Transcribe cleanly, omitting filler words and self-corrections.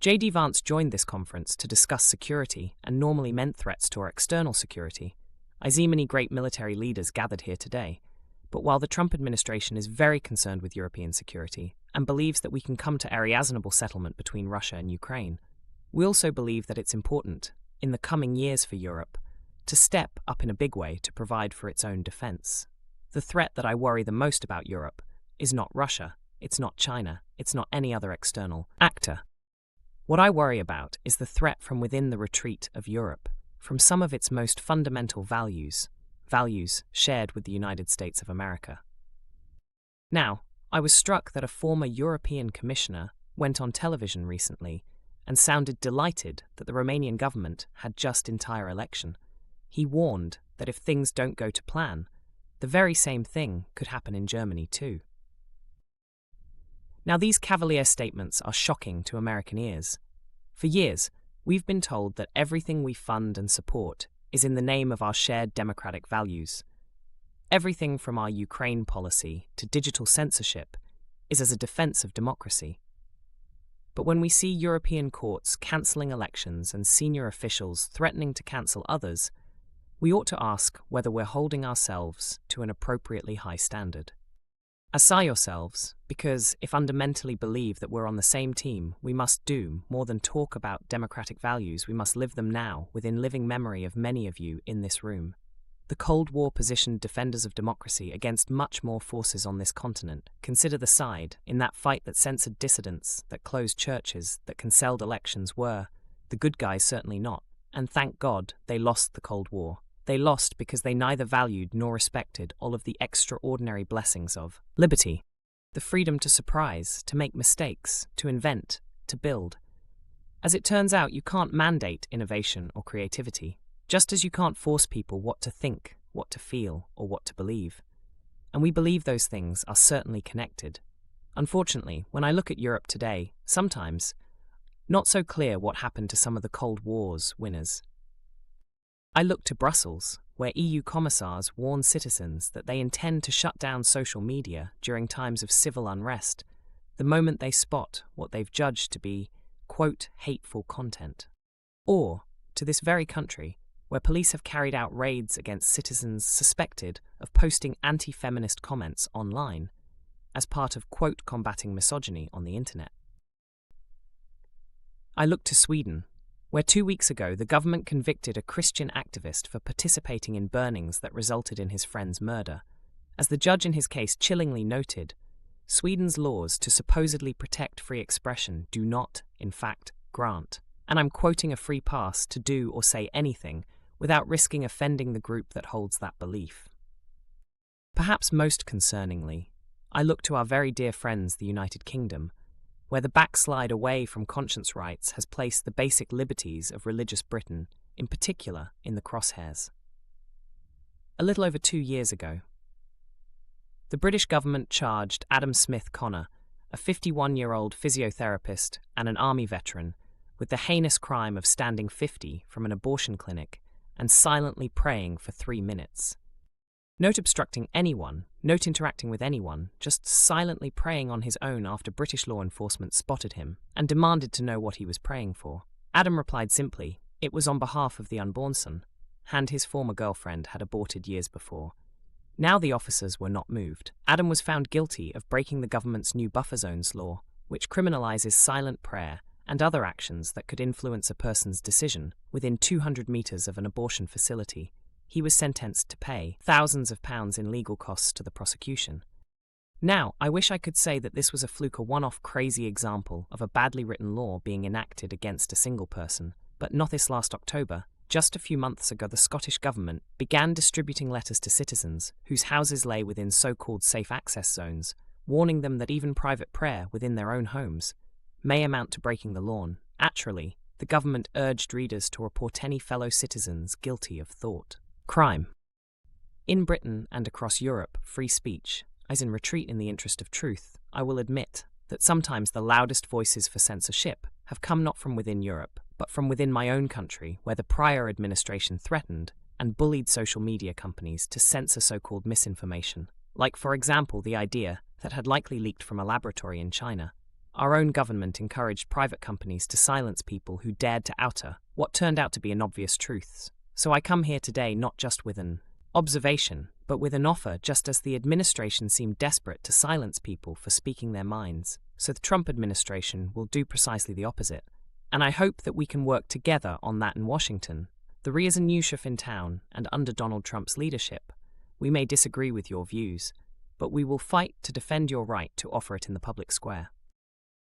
J.D. Vance joined this conference to discuss security and normally meant threats to our external security. I see many great military leaders gathered here today, but while the Trump administration is very concerned with European security and believes that we can come to a reasonable settlement between Russia and Ukraine, we also believe that it's important, in the coming years for Europe, to step up in a big way to provide for its own defense. The threat that I worry the most about Europe is not Russia, it's not China, it's not any other external actor. What I worry about is the threat from within the retreat of Europe, from some of its most fundamental values shared with the United States of America. Now, I was struck that a former European commissioner went on television recently and sounded delighted that the Romanian government had just entire election. He warned that if things don't go to plan, the very same thing could happen in Germany too. Now, these cavalier statements are shocking to American ears. For years, we've been told that everything we fund and support is in the name of our shared democratic values. Everything from our Ukraine policy to digital censorship is as a defense of democracy. But when we see European courts cancelling elections and senior officials threatening to cancel others, we ought to ask whether we're holding ourselves to an appropriately high standard. Assay yourselves, because if fundamentally believe that we're on the same team, we must do more than talk about democratic values, we must live them now within living memory of many of you in this room. The Cold War positioned defenders of democracy against much more forces on this continent. Consider the side in that fight that censored dissidents, that closed churches, that cancelled elections were the good guys, certainly not. And thank God they lost the Cold War. They lost because they neither valued nor respected all of the extraordinary blessings of liberty, the freedom to surprise, to make mistakes, to invent, to build. As it turns out, you can't mandate innovation or creativity, just as you can't force people what to think, what to feel, or what to believe. And we believe those things are certainly connected. Unfortunately, when I look at Europe today, sometimes not so clear what happened to some of the Cold War's winners. I look to Brussels, where EU commissars warn citizens that they intend to shut down social media during times of civil unrest, the moment they spot what they've judged to be, quote, hateful content. Or to this very country, where police have carried out raids against citizens suspected of posting anti-feminist comments online as part of, quote, combating misogyny on the internet. I look to Sweden, where 2 weeks ago the government convicted a Christian activist for participating in burnings that resulted in his friend's murder. As the judge in his case chillingly noted, Sweden's laws to supposedly protect free expression do not, in fact, grant, and I'm quoting, a free pass to do or say anything without risking offending the group that holds that belief. Perhaps most concerningly, I look to our very dear friends, the United Kingdom, where the backslide away from conscience rights has placed the basic liberties of religious Britain, in particular, in the crosshairs. A little over 2 years ago, the British government charged Adam Smith Connor, a 51-year-old physiotherapist and an army veteran, with the heinous crime of standing 50 from an abortion clinic and silently praying for 3 minutes. Not obstructing anyone, not interacting with anyone, just silently praying on his own after British law enforcement spotted him and demanded to know what he was praying for. Adam replied simply, it was on behalf of the unborn son, and his former girlfriend had aborted years before. Now the officers were not moved. Adam was found guilty of breaking the government's new buffer zones law, which criminalizes silent prayer and other actions that could influence a person's decision within 200 meters of an abortion facility. He was sentenced to pay thousands of pounds in legal costs to the prosecution. Now, I wish I could say that this was a fluke, a one-off crazy example of a badly written law being enacted against a single person, but not this last October. Just a few months ago, the Scottish government began distributing letters to citizens whose houses lay within so-called safe access zones, warning them that even private prayer within their own homes may amount to breaking the law. Actually, the government urged readers to report any fellow citizens guilty of thought crime. In Britain and across Europe, free speech is in retreat in the interest of truth. I will admit that sometimes the loudest voices for censorship have come not from within Europe, but from within my own country, where the prior administration threatened and bullied social media companies to censor so-called misinformation, like, for example, the idea that had likely leaked from a laboratory in China. Our own government encouraged private companies to silence people who dared to utter what turned out to be obvious truths. So I come here today not just with an observation, but with an offer, just as the administration seemed desperate to silence people for speaking their minds. So the Trump administration will do precisely the opposite. And I hope that we can work together on that in Washington. The Re is a new chef in town, and under Donald Trump's leadership, we may disagree with your views, but we will fight to defend your right to offer it in the public square.